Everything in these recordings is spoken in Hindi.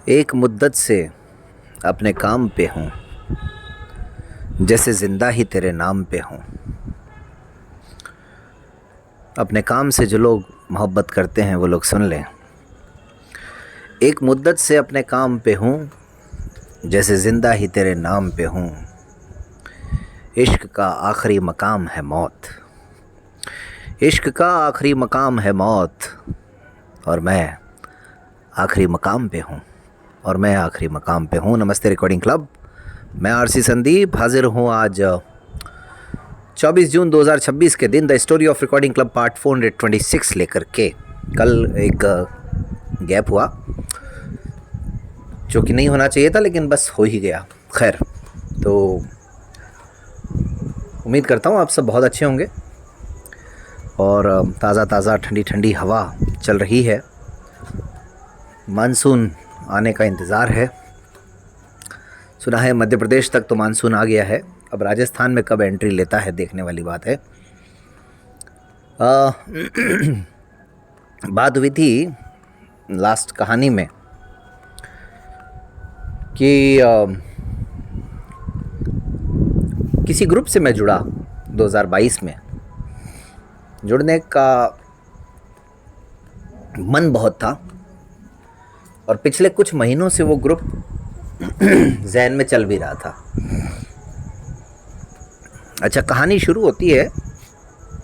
एक मुद्दत से अपने काम पे हूँ, जैसे जिंदा ही तेरे नाम पे हूँ। अपने काम से जो लोग मोहब्बत करते हैं वो लोग सुन लें। एक मुद्दत से अपने काम पे हूँ, जैसे जिंदा ही तेरे नाम पे हूँ। इश्क का आखिरी मकाम है मौत, इश्क का आखिरी मकाम है मौत, और मैं आखिरी मकाम पे हूँ, और मैं आखिरी मकाम पे हूँ। नमस्ते रिकॉर्डिंग क्लब, मैं आरसी संदीप हाजिर हूँ आज 24 जून 2026 के दिन the story of recording club part 426 लेकर के। कल एक गैप हुआ जो कि नहीं होना चाहिए था, लेकिन बस हो ही गया। खैर, तो उम्मीद करता हूँ आप सब बहुत अच्छे होंगे और ताज़ा ताज़ा ठंडी ठंडी हवा चल रही है। मानसून आने का इंतज़ार है। सुना है मध्य प्रदेश तक तो मानसून आ गया है। अब राजस्थान में कब एंट्री लेता है देखने वाली बात है। बात हुई थी लास्ट कहानी में कि किसी ग्रुप से मैं जुड़ा 2022 में। जुड़ने का मन बहुत था और पिछले कुछ महीनों से वो ग्रुप जहन में चल भी रहा था। अच्छा, कहानी शुरू होती है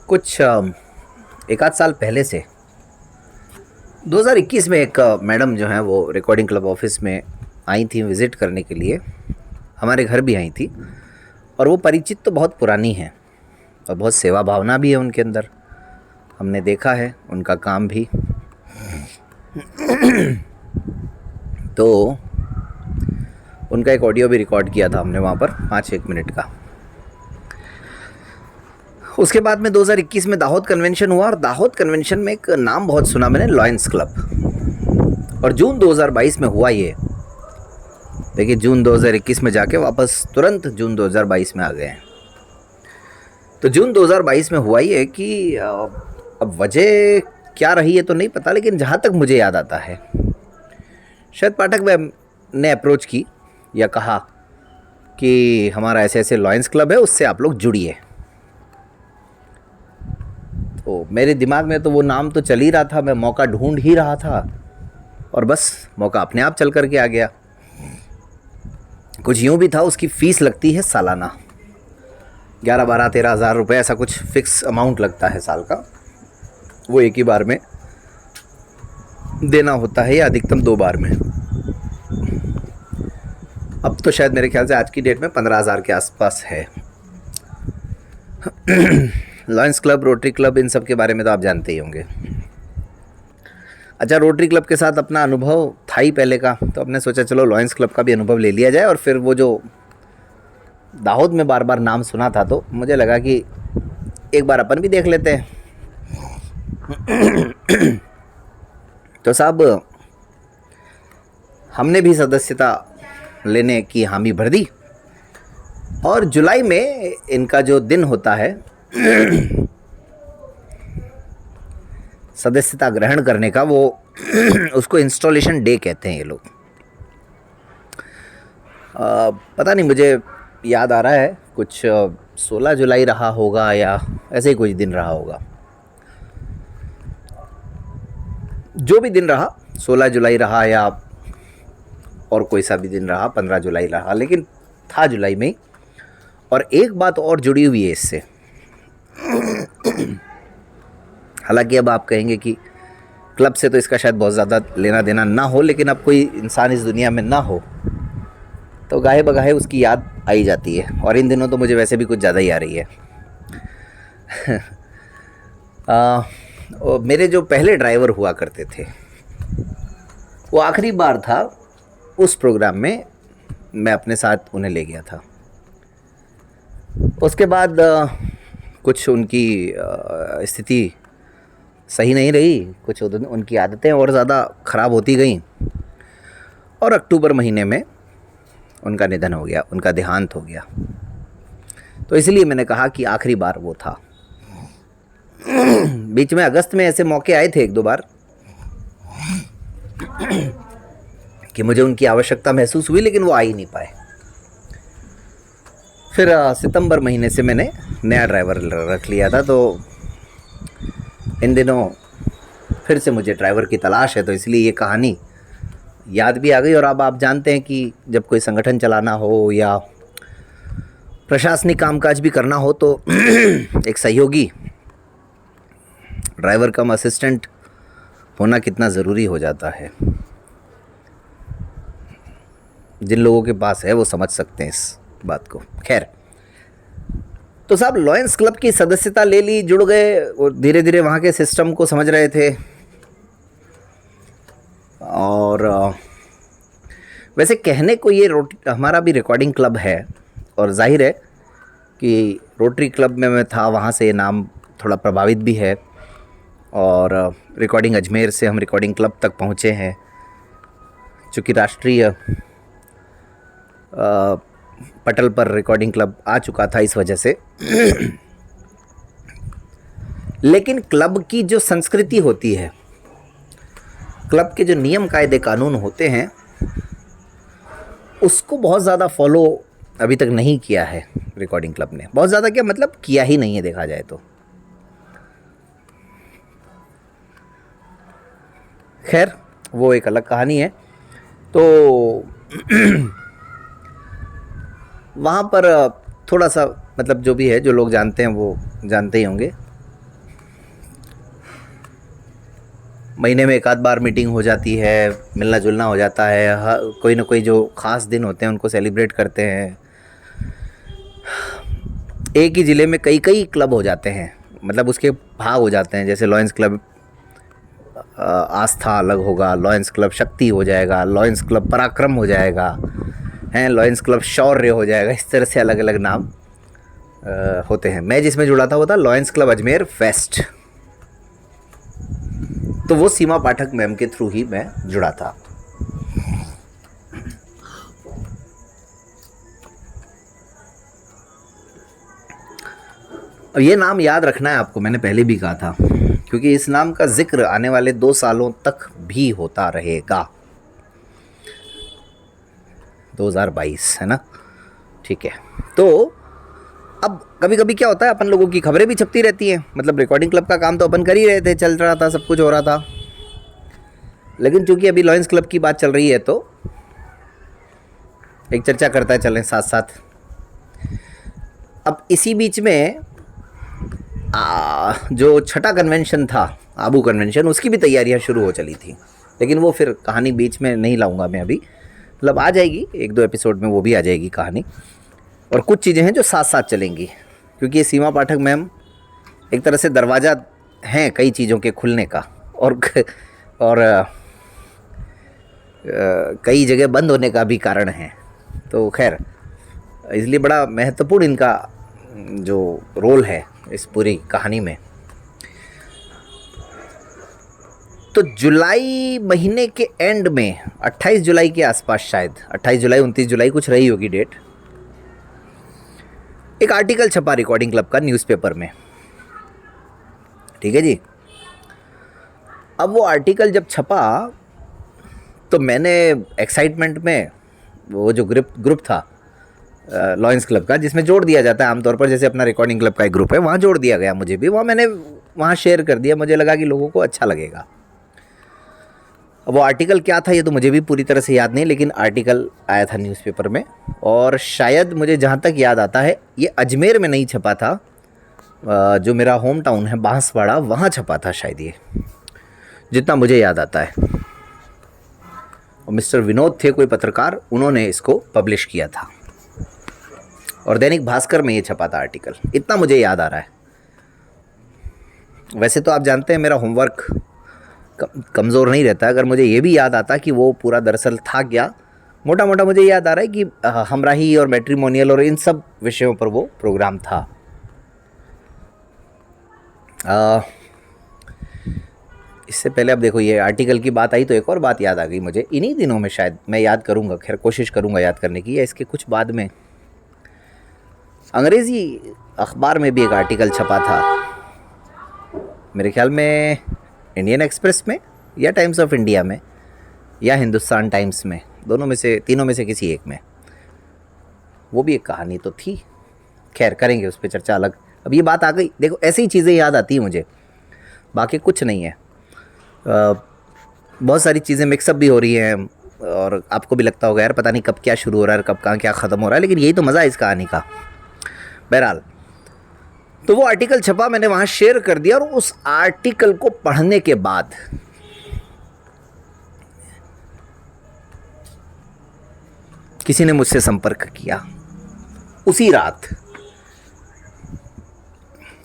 कुछ एक आध साल पहले से। 2021 में एक मैडम जो हैं वो रिकॉर्डिंग क्लब ऑफिस में आई थी विज़िट करने के लिए। हमारे घर भी आई थी और वो परिचित तो बहुत पुरानी हैं और बहुत सेवा भावना भी है उनके अंदर। हमने देखा है उनका काम भी। तो उनका एक ऑडियो भी रिकॉर्ड किया था हमने वहाँ पर 5-1 मिनट का। उसके बाद में 2021 में दाहोद कन्वेंशन हुआ और दाहोद कन्वेंशन में एक नाम बहुत सुना मैंने, लॉयंस क्लब। और जून 2022 में हुआ ये। देखिए, जून 2021 में जाके वापस तुरंत जून 2022 में आ गए हैं। तो जून 2022 में हुआ ये कि अब वजह क्या रही है तो नहीं पता, लेकिन जहाँ तक मुझे याद आता है शायद पाठक ने अप्रोच की या कहा कि हमारा ऐसे ऐसे लॉयंस क्लब है, उससे आप लोग जुड़िए। तो मेरे दिमाग में तो वो नाम तो चल ही रहा था, मैं मौका ढूंढ ही रहा था और बस मौका अपने आप चल करके आ गया। कुछ यूँ भी था, उसकी फ़ीस लगती है सालाना 11-12-13 हज़ार रुपये, ऐसा कुछ फ़िक्स अमाउंट लगता है साल का। वो एक ही बार में देना होता है या अधिकतम 2 बार में। अब तो शायद मेरे ख्याल से आज की डेट में 15,000 के आसपास है। लॉयंस क्लब, रोटरी क्लब, इन सब के बारे में तो आप जानते ही होंगे। अच्छा, रोटरी क्लब के साथ अपना अनुभव था ही पहले का, तो हमने सोचा चलो लॉयंस क्लब का भी अनुभव ले लिया जाए। और फिर वो जो दाहोद में बार बार नाम सुना था तो मुझे लगा कि एक बार अपन भी देख लेते हैं। तो साहब, हमने भी सदस्यता लेने की हामी भर दी और जुलाई में इनका जो दिन होता है सदस्यता ग्रहण करने का, वो उसको इंस्टॉलेशन डे कहते हैं ये लोग। पता नहीं, मुझे याद आ रहा है कुछ 16 जुलाई रहा होगा या ऐसे ही कुछ दिन रहा होगा। जो भी दिन रहा, 16 जुलाई रहा या और कोई सा भी दिन रहा, 15 जुलाई रहा, लेकिन था जुलाई में ही। और एक बात और जुड़ी हुई है इससे। हालांकि अब आप कहेंगे कि क्लब से तो इसका शायद बहुत ज़्यादा लेना देना ना हो, लेकिन अब कोई इंसान इस दुनिया में ना हो तो गाहे बगाहे उसकी याद आई जाती है। और इन दिनों तो मुझे वैसे भी कुछ ज़्यादा ही आ रही है। मेरे जो पहले ड्राइवर हुआ करते थे, वो आखिरी बार था उस प्रोग्राम में मैं अपने साथ उन्हें ले गया था। उसके बाद कुछ उनकी स्थिति सही नहीं रही, कुछ उनकी आदतें और ज़्यादा ख़राब होती गईं और अक्टूबर महीने में उनका निधन हो गया, उनका देहांत हो गया। तो इसलिए मैंने कहा कि आखिरी बार वो था। बीच में अगस्त में ऐसे मौके आए थे 1-2 बार कि मुझे उनकी आवश्यकता महसूस हुई, लेकिन वो आ ही नहीं पाए। फिर सितंबर महीने से मैंने नया ड्राइवर रख लिया था, तो इन दिनों फिर से मुझे ड्राइवर की तलाश है, तो इसलिए ये कहानी याद भी आ गई। और अब आप जानते हैं कि जब कोई संगठन चलाना हो या प्रशासनिक कामकाज भी करना हो तो एक सहयोगी ड्राइवर कम असिस्टेंट होना कितना ज़रूरी हो जाता है। जिन लोगों के पास है वो समझ सकते हैं इस बात को। खैर, तो साहब लॉयंस क्लब की सदस्यता ले ली, जुड़ गए और धीरे धीरे वहाँ के सिस्टम को समझ रहे थे। और वैसे कहने को ये हमारा भी रिकॉर्डिंग क्लब है, और जाहिर है कि रोटरी क्लब में मैं था, वहाँ से ये नाम थोड़ा प्रभावित भी है। और रिकॉर्डिंग अजमेर से हम रिकॉर्डिंग क्लब तक पहुँचे हैं, चूँकि राष्ट्रीय पटल पर रिकॉर्डिंग क्लब आ चुका था इस वजह से। लेकिन क्लब की जो संस्कृति होती है, क्लब के जो नियम कायदे कानून होते हैं, उसको बहुत ज़्यादा फॉलो अभी तक नहीं किया है रिकॉर्डिंग क्लब ने। बहुत ज़्यादा क्या मतलब, किया ही नहीं है देखा जाए तो। खैर, वो एक अलग कहानी है। तो वहाँ पर थोड़ा सा मतलब जो भी है, जो लोग जानते हैं वो जानते ही होंगे, महीने में एक आध बार मीटिंग हो जाती है, मिलना जुलना हो जाता है, कोई ना कोई जो ख़ास दिन होते हैं उनको सेलिब्रेट करते हैं। एक ही ज़िले में कई कई क्लब हो जाते हैं, मतलब उसके भाग हो जाते हैं। जैसे लॉयंस क्लब आस्था अलग होगा, लॉयंस क्लब शक्ति हो जाएगा, लॉयंस क्लब पराक्रम हो जाएगा, हैं लॉयंस क्लब शौर्य हो जाएगा। इस तरह से अलग अलग नाम होते हैं। मैं जिसमें जुड़ा था वो था लॉयंस क्लब अजमेर वेस्ट। तो वो सीमा पाठक मैम के थ्रू ही मैं जुड़ा था। अब ये नाम याद रखना है आपको, मैंने पहले भी कहा था, क्योंकि इस नाम का जिक्र आने वाले 2 सालों तक भी होता रहेगा। 2022 है ना, ठीक है। तो अब कभी कभी क्या होता है, अपन लोगों की खबरें भी छपती रहती हैं। मतलब रिकॉर्डिंग क्लब का काम तो अपन कर ही रहे थे, चल रहा था, सब कुछ हो रहा था। लेकिन चूंकि अभी लॉयंस क्लब की बात चल रही है तो एक चर्चा करता है चलें साथ साथ। अब इसी बीच में जो छठा कन्वेंशन था, आबू कन्वेंशन, उसकी भी तैयारियां शुरू हो चली थी। लेकिन वो फिर कहानी बीच में नहीं लाऊंगा मैं अभी, मतलब आ जाएगी 1-2 एपिसोड में, वो भी आ जाएगी कहानी। और कुछ चीज़ें हैं जो साथ साथ चलेंगी, क्योंकि ये सीमा पाठक मैम एक तरह से दरवाज़ा हैं कई चीज़ों के खुलने का, और कई जगह बंद होने का भी कारण है। तो खैर, इसलिए बड़ा महत्वपूर्ण इनका जो रोल है इस पूरी कहानी में। तो जुलाई महीने के एंड में 28 जुलाई के आसपास, शायद 28 जुलाई 29 जुलाई कुछ रही होगी डेट, एक आर्टिकल छपा रिकॉर्डिंग क्लब का न्यूज़पेपर में। ठीक है जी। अब वो आर्टिकल जब छपा तो मैंने एक्साइटमेंट में वो जो ग्रुप था लॉयंस क्लब का, जिसमें जोड़ दिया जाता है आमतौर पर, जैसे अपना रिकॉर्डिंग क्लब का एक ग्रुप है, वहाँ जोड़ दिया गया मुझे भी। मैंने वहाँ शेयर कर दिया, मुझे लगा कि लोगों को अच्छा लगेगा। अब वो आर्टिकल क्या था ये तो मुझे भी पूरी तरह से याद नहीं, लेकिन आर्टिकल आया था न्यूज़पेपर में। और शायद मुझे जहाँ तक याद आता है ये अजमेर में नहीं छपा था, जो मेरा होम टाउन है बांसवाड़ा, वहाँ छपा था शायद ये, जितना मुझे याद आता है। और मिस्टर विनोद थे कोई पत्रकार, उन्होंने इसको पब्लिश किया था, और दैनिक भास्कर में ये छपा था आर्टिकल, इतना मुझे याद आ रहा है। वैसे तो आप जानते हैं मेरा होमवर्क कमज़ोर नहीं रहता। अगर मुझे ये भी याद आता कि वो पूरा दरअसल था क्या, मोटा मोटा मुझे याद आ रहा है कि हमराही और मैट्रिमोनियल और इन सब विषयों पर वो प्रोग्राम था। इससे पहले अब देखो ये आर्टिकल की बात आई तो एक और बात याद आ गई मुझे, इन्हीं दिनों में शायद, मैं याद करूँगा, खैर कोशिश करूँगा याद करने की, या इसके कुछ बाद में अंग्रेज़ी अखबार में भी एक आर्टिकल छपा था, मेरे ख्याल में इंडियन एक्सप्रेस में या टाइम्स ऑफ इंडिया में, या हिंदुस्तान टाइम्स में, दोनों में से, तीनों में से किसी एक में। वो भी एक कहानी तो थी। खैर, करेंगे उस पर चर्चा अलग। अब ये बात आ गई, देखो ऐसी ही चीज़ें याद आती हैं मुझे, बाकी कुछ नहीं है। बहुत सारी चीज़ें मिक्सअप भी हो रही हैं और आपको भी लगता होगा यार पता नहीं कब क्या शुरू हो रहा है, कब कहाँ क्या ख़त्म हो रहा है, लेकिन यही तो मज़ा है इस कहानी का। बहरहाल, तो वो आर्टिकल छपा, मैंने वहाँ शेयर कर दिया, और उस आर्टिकल को पढ़ने के बाद किसी ने मुझसे संपर्क किया उसी रात।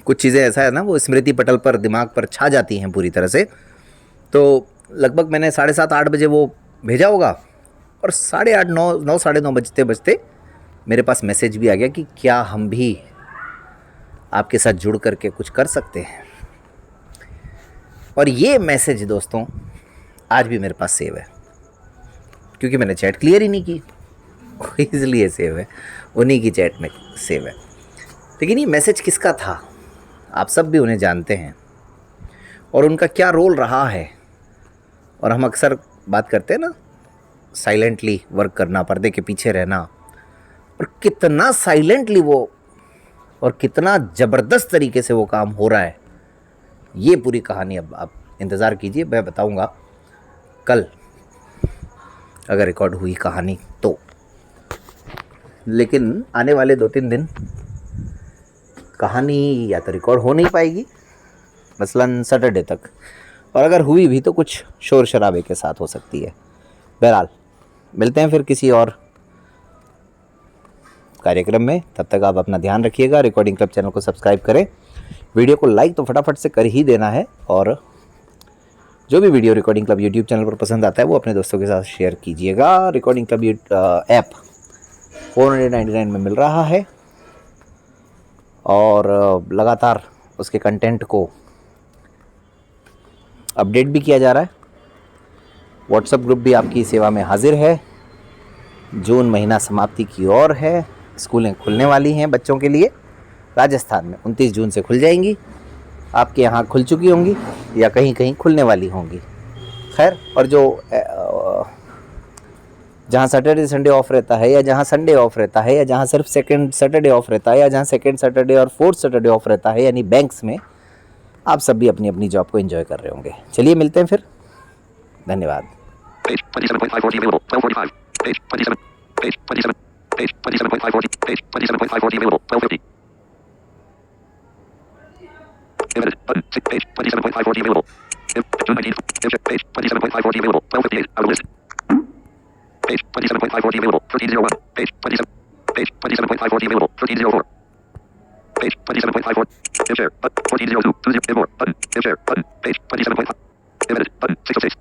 कुछ चीज़ें ऐसा है ना, वो स्मृति पटल पर, दिमाग पर छा जाती हैं पूरी तरह से। तो लगभग मैंने 7:30-8 बजे वो भेजा होगा, और 8:30, 9, 9:30 बजते बजते मेरे पास मैसेज भी आ गया कि क्या हम भी आपके साथ जुड़ करके कुछ कर सकते हैं। और ये मैसेज दोस्तों आज भी मेरे पास सेव है, क्योंकि मैंने चैट क्लियर ही नहीं की, इसलिए सेव है, उन्हीं की चैट में सेव है। लेकिन ये मैसेज किसका था, आप सब भी उन्हें जानते हैं, और उनका क्या रोल रहा है। और हम अक्सर बात करते हैं ना, साइलेंटली वर्क करना, पर्दे के पीछे रहना, और कितना साइलेंटली वो और कितना ज़बरदस्त तरीके से वो काम हो रहा है, ये पूरी कहानी अब आप इंतज़ार कीजिए, मैं बताऊंगा कल, अगर रिकॉर्ड हुई कहानी तो। लेकिन आने वाले 2-3 दिन कहानी या तो रिकॉर्ड हो नहीं पाएगी, मसलन सैटरडे तक, और अगर हुई भी तो कुछ शोर शराबे के साथ हो सकती है। बहरहाल, मिलते हैं फिर किसी और कार्यक्रम में। तब तक आप अपना ध्यान रखिएगा। रिकॉर्डिंग क्लब चैनल को सब्सक्राइब करें, वीडियो को लाइक तो फटाफट से कर ही देना है, और जो भी video recording club YouTube channel पर पसंद आता है वो अपने दोस्तों के साथ शेयर कीजिएगा। रिकॉर्डिंग क्लब ऐप 499 में मिल रहा है, और लगातार उसके कंटेंट को अपडेट भी किया जा रहा है। व्हाट्सएप ग्रुप भी आपकी सेवा में हाजिर है। जून महीना समाप्ति की ओर है, स्कूलें खुलने वाली हैं बच्चों के लिए। राजस्थान में 29 जून से खुल जाएंगी, आपके यहाँ खुल चुकी होंगी या कहीं कहीं खुलने वाली होंगी। खैर, और जो जहाँ सैटरडे संडे ऑफ रहता है, या जहाँ संडे ऑफ रहता है, या जहाँ सिर्फ सेकंड सैटरडे ऑफ रहता है, या जहाँ सेकंड सैटरडे और फोर्थ सैटरडे ऑफ रहता है, यानी बैंक्स में, आप सब भी अपनी अपनी जॉब को एंजॉय कर रहे होंगे। चलिए मिलते हैं फिर, धन्यवाद। Page 27.540 available. 12:45. Page 27. Page 27. Page 27.540. Page 27.540 available. 12:50. Limited. Button. Page 27.540 available. June 19th. Page 27.540 available. 12:58. Out of list. Page 27.540 available. 13:01. Page 27. Page 27.540 available. 13:04. Page 27.540. Share. Button. 14:02. 20. More. Button. Share. Button. Page 27.5. Limited. Button. 606.